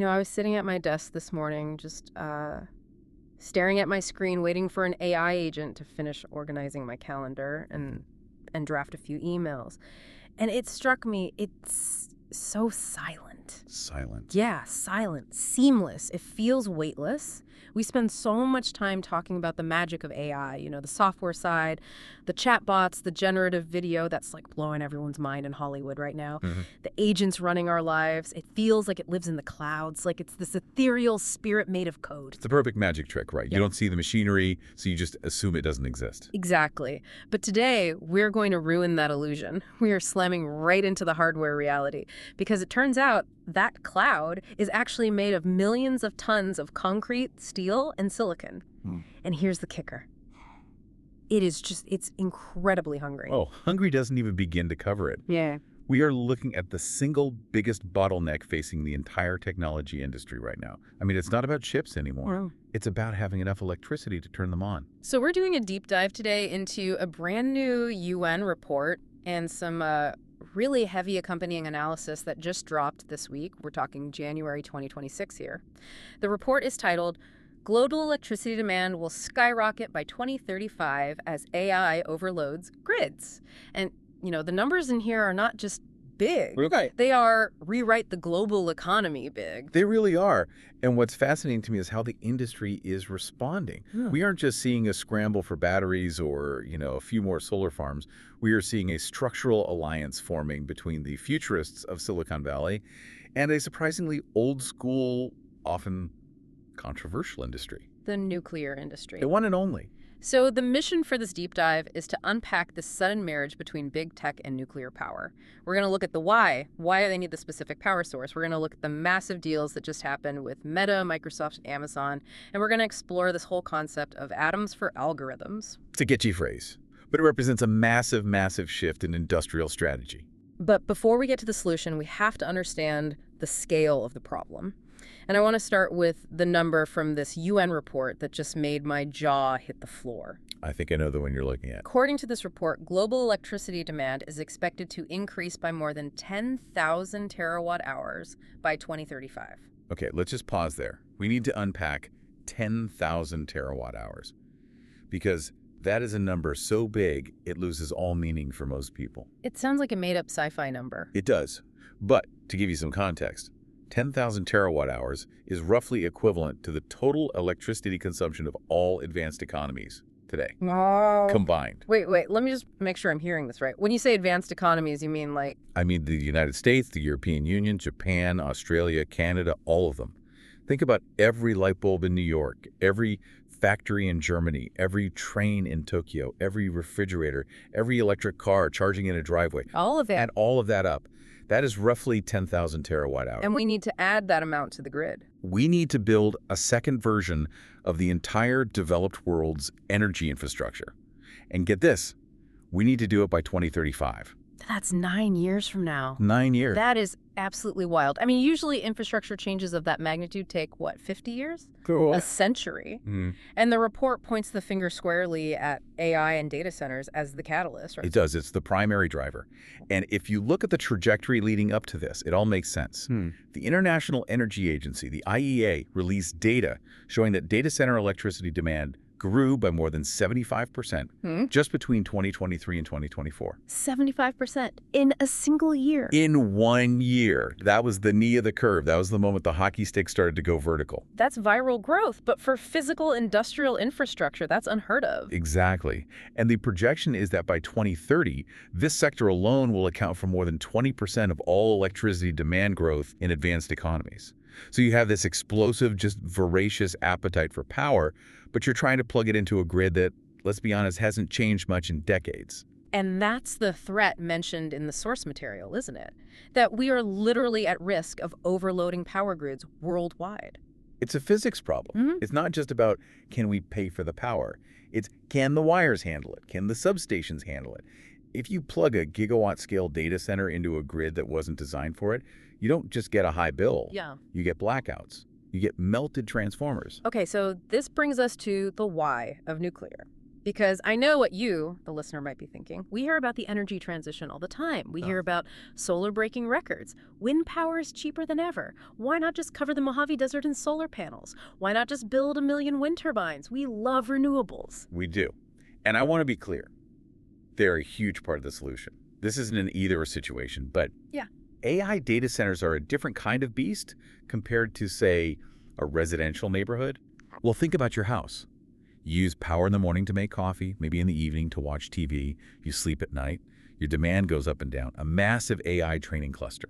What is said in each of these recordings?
I was sitting at my desk this morning, just staring at my screen, waiting for an AI agent to finish organizing my calendar and draft a few emails. And it struck me, it's so silent. Silent. Yeah, silent, seamless. It feels weightless. We spend so much time talking about the magic of AI, the software side, the chatbots, the generative video that's like blowing everyone's mind in Hollywood right now, the agents running our lives. It feels like it lives in the clouds, like it's this ethereal spirit made of code. It's the perfect magic trick, right? Yeah. You don't see the machinery, so you just assume it doesn't exist. Exactly. But today, we're going to ruin that illusion. We are slamming right into the hardware reality because it turns out that cloud is actually made of millions of tons of concrete, steel, and silicon. And here's the kicker. It's incredibly hungry. Oh, hungry doesn't even begin to cover it. Yeah. We are looking at the single biggest bottleneck facing the entire technology industry right now. I mean, it's not about chips anymore. It's about having enough electricity to turn them on. So we're doing a deep dive today into a brand new UN report and some really heavy accompanying analysis that just dropped this week. We're talking January 2026 here. The report is titled, Global Electricity Demand Will Skyrocket by 2035 as AI Overloads Grids. And, the numbers in here are not just big. Okay. They are rewrite the global economy big. They really are. And what's fascinating to me is how the industry is responding. We aren't just seeing a scramble for batteries or, a few more solar farms. We are seeing a structural alliance forming between the futurists of Silicon Valley and a surprisingly old school, often controversial industry. The nuclear industry. The one and only. So the mission for this deep dive is to unpack this sudden marriage between big tech and nuclear power. We're going to look at the why. Why do they need the specific power source? We're going to look at the massive deals that just happened with Meta, Microsoft, and Amazon. And we're going to explore this whole concept of atoms for algorithms. It's a kitschy phrase, but it represents a massive, massive shift in industrial strategy. But before we get to the solution, we have to understand the scale of the problem. And I want to start with the number from this UN report that just made my jaw hit the floor. I think I know the one you're looking at. According to this report, global electricity demand is expected to increase by more than 10,000 terawatt hours by 2035. Okay, let's just pause there. We need to unpack 10,000 terawatt hours because that is a number so big it loses all meaning for most people. It sounds like a made-up sci-fi number. It does. But to give you some context, 10,000 terawatt hours is roughly equivalent to the total electricity consumption of all advanced economies today, combined. Wait, let me just make sure I'm hearing this right. When you say advanced economies, you mean like... I mean the United States, the European Union, Japan, Australia, Canada, all of them. Think about every light bulb in New York, every factory in Germany, every train in Tokyo, every refrigerator, every electric car charging in a driveway. All of it. Add all of that up. That is roughly 10,000 terawatt hours. And we need to add that amount to the grid. We need to build a second version of the entire developed world's energy infrastructure. And get this, we need to do it by 2035. That's 9 years from now. 9 years. That is absolutely wild. I mean, usually infrastructure changes of that magnitude take, 50 years? Cool. A century. And the report points the finger squarely at AI and data centers as the catalyst, right? It does. It's the primary driver. And if you look at the trajectory leading up to this, it all makes sense. The International Energy Agency, the IEA, released data showing that data center electricity demand grew by more than 75% just between 2023 and 2024. 75% in a single year. In 1 year. That was the knee of the curve. That was the moment the hockey stick started to go vertical. That's viral growth, but for physical industrial infrastructure, that's unheard of. Exactly. And the projection is that by 2030, this sector alone will account for more than 20% of all electricity demand growth in advanced economies. So you have this explosive, just voracious appetite for power, but you're trying to plug it into a grid that, let's be honest, hasn't changed much in decades. And that's the threat mentioned in the source material, isn't it? That we are literally at risk of overloading power grids worldwide. It's a physics problem. It's not just about, can we pay for the power? It's, can the wires handle it? Can the substations handle it? If you plug a gigawatt-scale data center into a grid that wasn't designed for it, you don't just get a high bill. Yeah. You get blackouts. You get melted transformers. Okay, so this brings us to the why of nuclear. Because I know what you, the listener, might be thinking. We hear about the energy transition all the time. We hear about solar breaking records. Wind power is cheaper than ever. Why not just cover the Mojave Desert in solar panels? Why not just build 1,000,000 wind turbines? We love renewables. We do. And I want to be clear. They're a huge part of the solution. This isn't an either-or situation, but Yeah. AI data centers are a different kind of beast compared to, say, a residential neighborhood. Well, think about your house. You use power in the morning to make coffee, maybe in the evening to watch TV. You sleep at night. Your demand goes up and down. A massive AI training cluster.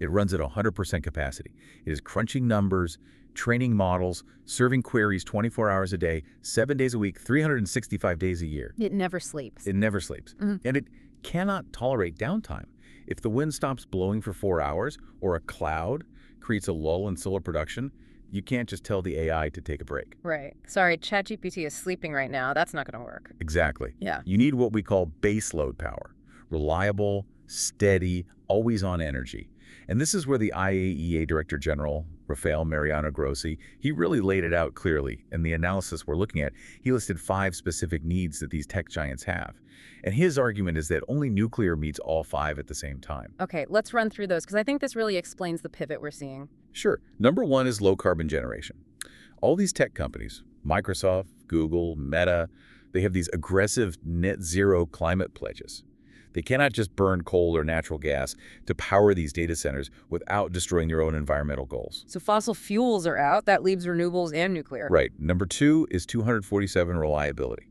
It runs at 100% capacity. It is crunching numbers, training models, serving queries 24 hours a day, 7 days a week, 365 days a year. It never sleeps. It never sleeps. And it cannot tolerate downtime. If the wind stops blowing for 4 hours or a cloud creates a lull in solar production, you can't just tell the AI to take a break. Right. Sorry, ChatGPT is sleeping right now. That's not going to work. Exactly. Yeah. You need what we call base load power. Reliable, steady, always-on energy. And this is where the IAEA Director General, Rafael Mariano Grossi, he really laid it out clearly. In the analysis we're looking at, he listed 5 specific needs that these tech giants have. And his argument is that only nuclear meets all 5 at the same time. Okay, let's run through those because I think this really explains the pivot we're seeing. Sure. Number 1 is low carbon generation. All these tech companies, Microsoft, Google, Meta, they have these aggressive net zero climate pledges. They cannot just burn coal or natural gas to power these data centers without destroying their own environmental goals. So fossil fuels are out. That leaves renewables and nuclear. Right. Number 2 is 247 reliability.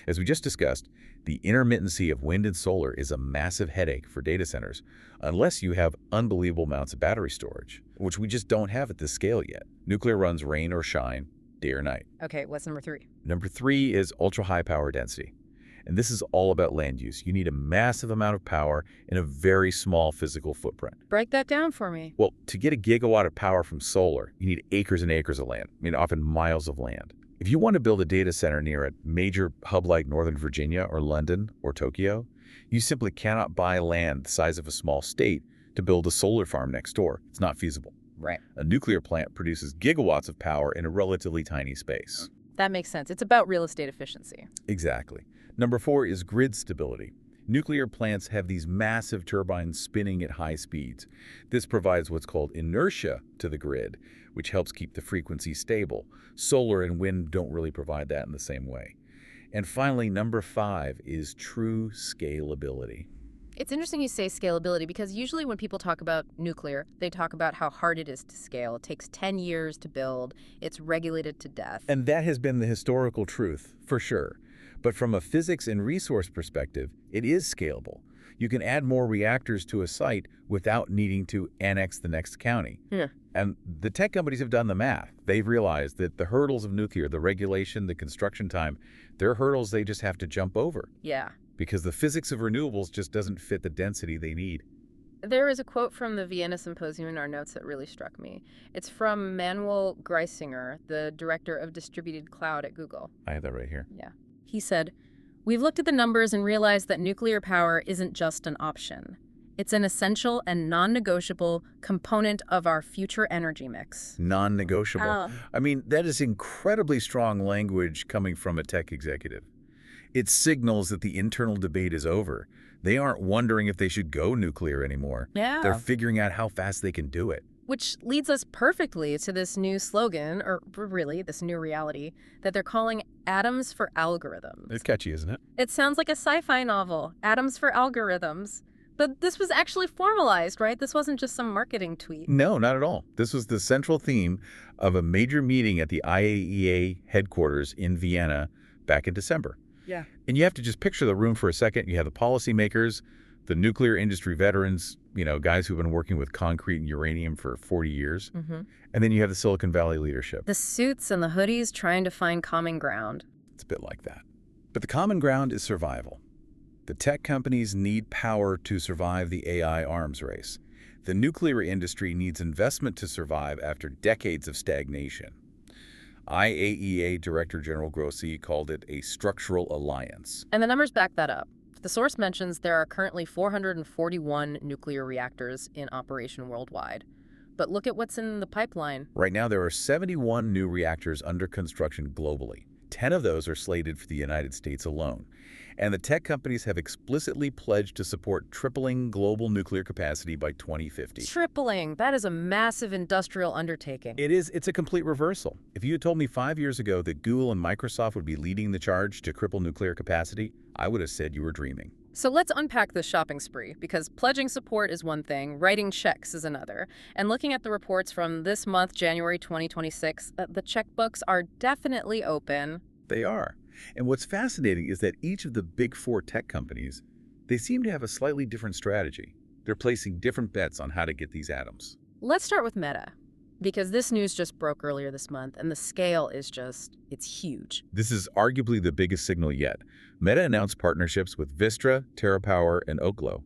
As we just discussed, the intermittency of wind and solar is a massive headache for data centers unless you have unbelievable amounts of battery storage, which we just don't have at this scale yet. Nuclear runs rain or shine, day or night. Okay, what's number 3? Number 3 is ultra-high power density. And this is all about land use. You need a massive amount of power in a very small physical footprint. Break that down for me. Well, to get a gigawatt of power from solar, you need acres and acres of land. I mean, often miles of land. If you want to build a data center near a major hub like Northern Virginia or London or Tokyo, you simply cannot buy land the size of a small state to build a solar farm next door. It's not feasible. Right. A nuclear plant produces gigawatts of power in a relatively tiny space. That makes sense. It's about real estate efficiency. Exactly. Number 4 is grid stability. Nuclear plants have these massive turbines spinning at high speeds. This provides what's called inertia to the grid, which helps keep the frequency stable. Solar and wind don't really provide that in the same way. And finally, number 5 is true scalability. It's interesting you say scalability because usually when people talk about nuclear, they talk about how hard it is to scale. It takes 10 years to build. It's regulated to death. And that has been the historical truth, for sure. But from a physics and resource perspective, it is scalable. You can add more reactors to a site without needing to annex the next county. Yeah. And the tech companies have done the math. They've realized that the hurdles of nuclear, the regulation, the construction time, they're hurdles they just have to jump over. Yeah. Because the physics of renewables just doesn't fit the density they need. There is a quote from the Vienna Symposium in our notes that really struck me. It's from Manuel Greisinger, the director of distributed cloud at Google. I have that right here. Yeah. He said, "We've looked at the numbers and realized that nuclear power isn't just an option. It's an essential and non-negotiable component of our future energy mix." Non-negotiable. Oh. I mean, that is incredibly strong language coming from a tech executive. It signals that the internal debate is over. They aren't wondering if they should go nuclear anymore. Yeah. They're figuring out how fast they can do it. Which leads us perfectly to this new slogan, or really this new reality, that they're calling atoms for algorithms. It's catchy, isn't it? It sounds like a sci-fi novel, atoms for algorithms. But this was actually formalized, right? This wasn't just some marketing tweet. No, not at all. This was the central theme of a major meeting at the IAEA headquarters in Vienna back in December. Yeah. And you have to just picture the room for a second. You have the policymakers, the nuclear industry veterans, guys who've been working with concrete and uranium for 40 years. Mm-hmm. And then you have the Silicon Valley leadership. The suits and the hoodies trying to find common ground. It's a bit like that. But the common ground is survival. The tech companies need power to survive the AI arms race. The nuclear industry needs investment to survive after decades of stagnation. IAEA Director General Grossi called it a structural alliance. And the numbers back that up. The source mentions there are currently 441 nuclear reactors in operation worldwide. But look at what's in the pipeline. Right now, there are 71 new reactors under construction globally. 10 of those are slated for the United States alone. And the tech companies have explicitly pledged to support tripling global nuclear capacity by 2050. Tripling. That is a massive industrial undertaking. It's a complete reversal. If you had told me 5 years ago that Google and Microsoft would be leading the charge to cripple nuclear capacity, I would have said you were dreaming. So let's unpack this shopping spree, because pledging support is one thing, writing checks is another. And looking at the reports from this month, January 2026, the checkbooks are definitely open. They are. And what's fascinating is that each of the big four tech companies, they seem to have a slightly different strategy. They're placing different bets on how to get these atoms. Let's start with Meta, because this news just broke earlier this month, and the scale is it's huge. This is arguably the biggest signal yet. Meta announced partnerships with Vistra, TerraPower, and Oklo.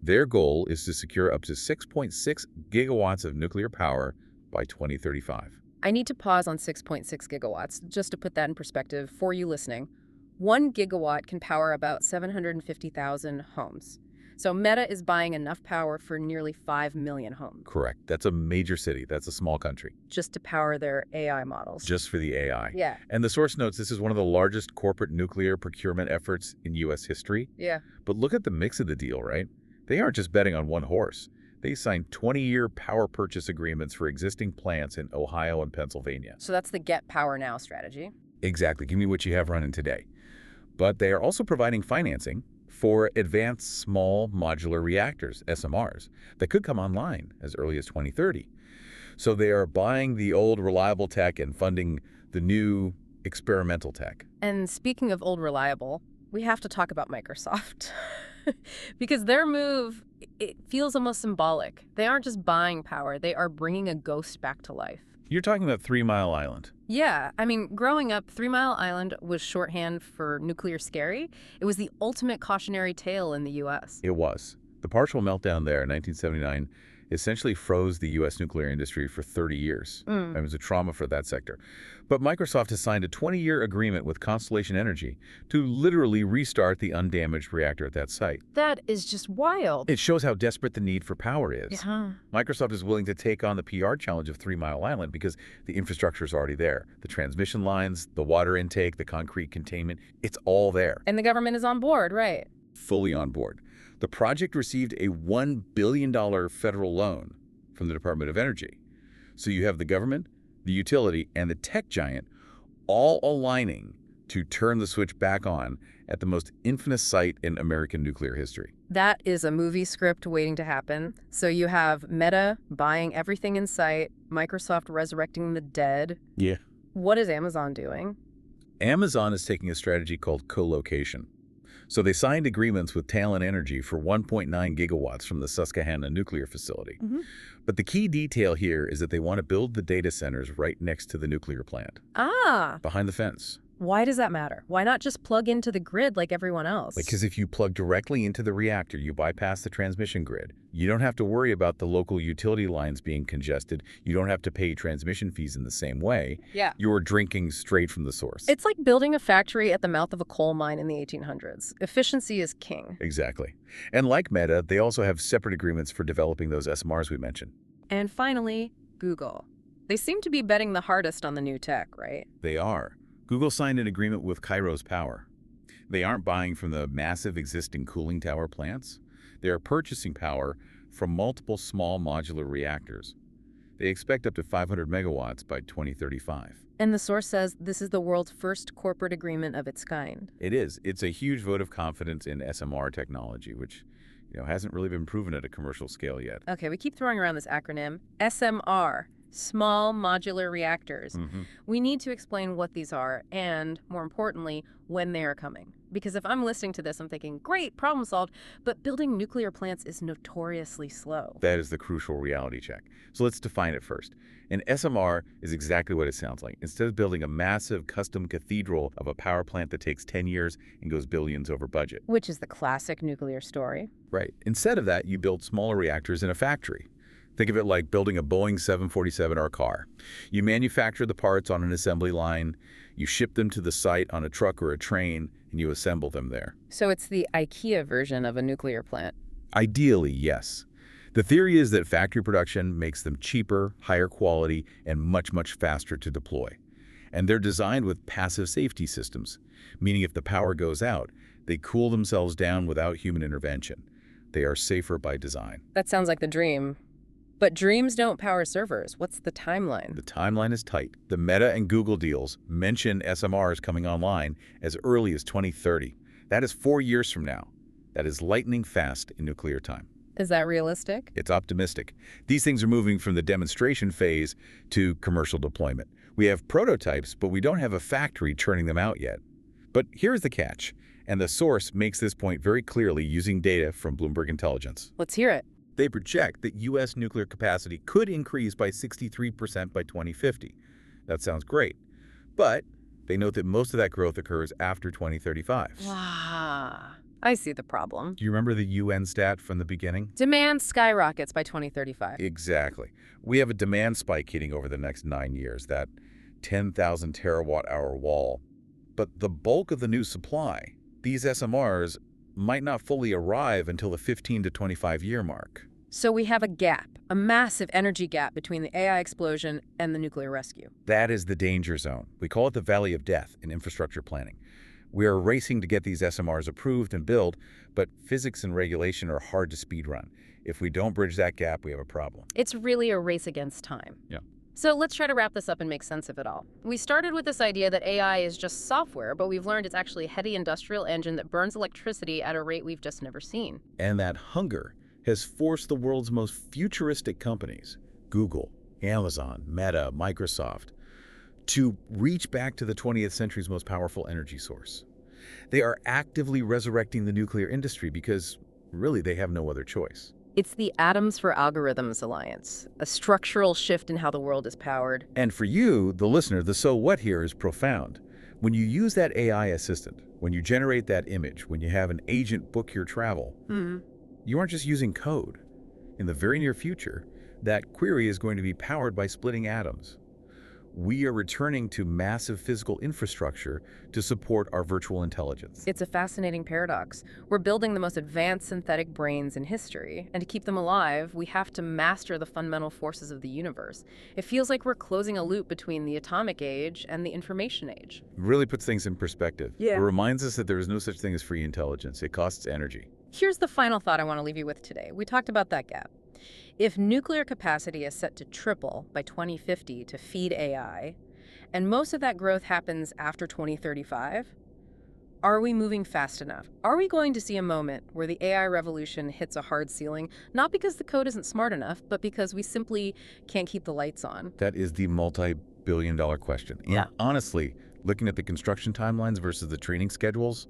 Their goal is to secure up to 6.6 gigawatts of nuclear power by 2035. I need to pause on 6.6 gigawatts, just to put that in perspective for you listening. 1 gigawatt can power about 750,000 homes. So Meta is buying enough power for nearly 5 million homes. Correct. That's a major city. That's a small country. Just to power their AI models. Just for the AI. Yeah. And the source notes this is one of the largest corporate nuclear procurement efforts in U.S. history. Yeah. But look at the mix of the deal, right? They aren't just betting on one horse. They signed 20-year power purchase agreements for existing plants in Ohio and Pennsylvania. So that's the get power now strategy. Exactly. Give me what you have running today. But they are also providing financing for advanced small modular reactors, SMRs, that could come online as early as 2030. So they are buying the old reliable tech and funding the new experimental tech. And speaking of old reliable, we have to talk about Microsoft. Because their move, it feels almost symbolic. They aren't just buying power, they are bringing a ghost back to life. You're talking about 3 Mile Island. Yeah, I mean, growing up, 3 Mile Island was shorthand for nuclear scary. It was the ultimate cautionary tale in the U.S. It was. The partial meltdown there in 1979 essentially froze the U.S. nuclear industry for 30 years. It was a trauma for that sector. But Microsoft has signed a 20-year agreement with Constellation Energy to literally restart the undamaged reactor at that site. That is just wild. It shows how desperate the need for power is. Yeah. Microsoft is willing to take on the PR challenge of 3 Mile Island because the infrastructure is already there. The transmission lines, the water intake, the concrete containment, it's all there. And the government is on board, right? Fully on board. The project received a $1 billion federal loan from the Department of Energy. So you have the government, the utility, and the tech giant all aligning to turn the switch back on at the most infamous site in American nuclear history. That is a movie script waiting to happen. So you have Meta buying everything in sight, Microsoft resurrecting the dead. Yeah. What is Amazon doing? Amazon is taking a strategy called co-location. So they signed agreements with Talon Energy for 1.9 gigawatts from the Susquehanna nuclear facility. But the key detail here is that they want to build the data centers right next to the nuclear plant. Ah. Behind the fence. Why does that matter? Why not just plug into the grid like everyone else? Because if you plug directly into the reactor, you bypass the transmission grid. You don't have to worry about the local utility lines being congested. You don't have to pay transmission fees in the same way. Yeah. You're drinking straight from the source. It's like building a factory at the mouth of a coal mine in the 1800s. Efficiency is king. Exactly. And like Meta, they also have separate agreements for developing those SMRs we mentioned. And finally, Google. They seem to be betting the hardest on the new tech, right? They are. Google signed an agreement with Kairos Power. They aren't buying from the massive existing cooling tower plants. They are purchasing power from multiple small modular reactors. They expect up to 500 megawatts by 2035. And the source says this is the world's first corporate agreement of its kind. It is. It's a huge vote of confidence in SMR technology, which hasn't really been proven at a commercial scale yet. Okay, we keep throwing around this acronym, SMR. Small modular reactors. We need to explain what these are and, more importantly, when they are coming. Because if I'm listening to this, I'm thinking, great, problem solved, but building nuclear plants is notoriously slow. That is the crucial reality check. So let's define it first. An SMR is exactly what it sounds like. Instead of building a massive custom cathedral of a power plant that takes 10 years and goes billions over budget. Which is the classic nuclear story. Right. Instead of that, you build smaller reactors in a factory. Think of it like building a Boeing 747 or a car. You manufacture the parts on an assembly line, you ship them to the site on a truck or a train, and you assemble them there. So it's the IKEA version of a nuclear plant. Ideally, yes. The theory is that factory production makes them cheaper, higher quality, and much, much faster to deploy. And they're designed with passive safety systems, meaning if the power goes out, they cool themselves down without human intervention. They are safer by design. That sounds like the dream. But dreams don't power servers. What's the timeline? The timeline is tight. The Meta and Google deals mention SMRs coming online as early as 2030. That is 4 years from now. That is lightning fast in nuclear time. Is that realistic? It's optimistic. These things are moving from the demonstration phase to commercial deployment. We have prototypes, but we don't have a factory churning them out yet. But here's the catch, and the source makes this point very clearly using data from Bloomberg Intelligence. Let's hear it. They project that U.S. nuclear capacity could increase by 63% by 2050. That sounds great. But they note that most of that growth occurs after 2035. Ah, I see the problem. Do you remember the UN stat from the beginning? Demand skyrockets by 2035. Exactly. We have a demand spike hitting over the next 9 years, that 10,000 terawatt-hour wall. But the bulk of the new supply, these SMRs, might not fully arrive until the 15 to 25-year mark. So we have a gap, a massive energy gap between the AI explosion and the nuclear rescue. That is the danger zone. We call it the Valley of Death in infrastructure planning. We are racing to get these SMRs approved and built, but physics and regulation are hard to speedrun. If we don't bridge that gap, we have a problem. It's really a race against time. Yeah. So let's try to wrap this up and make sense of it all. We started with this idea that AI is just software, but we've learned it's actually a heady industrial engine that burns electricity at a rate we've just never seen. And that hunger has forced the world's most futuristic companies, Google, Amazon, Meta, Microsoft, to reach back to the 20th century's most powerful energy source. They are actively resurrecting the nuclear industry because, really, they have no other choice. It's the Atoms for Algorithms Alliance, a structural shift in how the world is powered. And for you, the listener, the so what here is profound. When you use that AI assistant, when you generate that image, when you have an agent book your travel, you aren't just using code. In the very near future, that query is going to be powered by splitting atoms. We are returning to massive physical infrastructure to support our virtual intelligence. It's a fascinating paradox. We're building the most advanced synthetic brains in history, and to keep them alive, we have to master the fundamental forces of the universe. It feels like we're closing a loop between the atomic age and the information age. It really puts things in perspective. Yeah. It reminds us that there is no such thing as free intelligence. It costs energy. Here's the final thought I want to leave you with today. We talked about that gap. If nuclear capacity is set to triple by 2050 to feed AI, and most of that growth happens after 2035, are we moving fast enough? Are we going to see a moment where the AI revolution hits a hard ceiling, not because the code isn't smart enough, but because we simply can't keep the lights on? That is the multi-billion-dollar question. Yeah. And honestly, looking at the construction timelines versus the training schedules,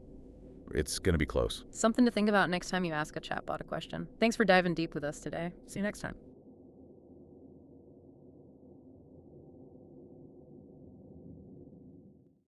it's going to be close. Something to think about next time you ask a chatbot a question. Thanks for diving deep with us today. See you next time.